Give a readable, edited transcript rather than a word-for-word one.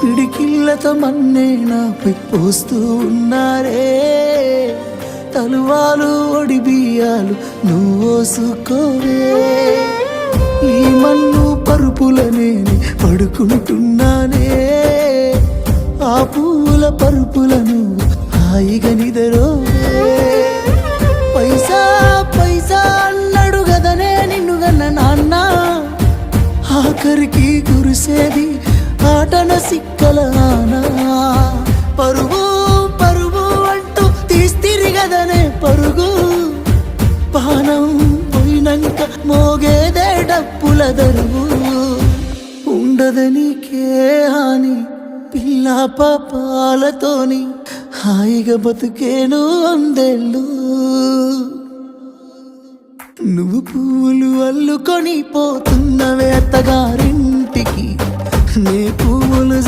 పిడికిళ్ళతో మన్నే నాపై పోస్తూ ఉన్నారే. తలువాలు ఒడి బియ్యాలు నువ్వోసుకోవే. ఈ మన్ను పరుపులనే పడుకుంటున్నానే. ఆ పూల పరుపులను హాయిగా నిదరోవే. పైసా పైసా అన్నాడు గదనే నిన్ను గన్న నాన్న. ఆఖరికి కురిసేది ఆటన సిక్కల ఆనా. పరుగు పరుగు అంటూ తీస్తిరి గదనే పరుగు. పానం పోయినంక మోగేదే డప్పుల దరువు. ఉండదనికే హాని పిల్ల పాపాలతోని హాయిగా బతుకేను వందేళ్ళు. నువ్వు పూలు అల్లుకొని పోతున్నవే అత్తగారింటికి. నే పువ్వులు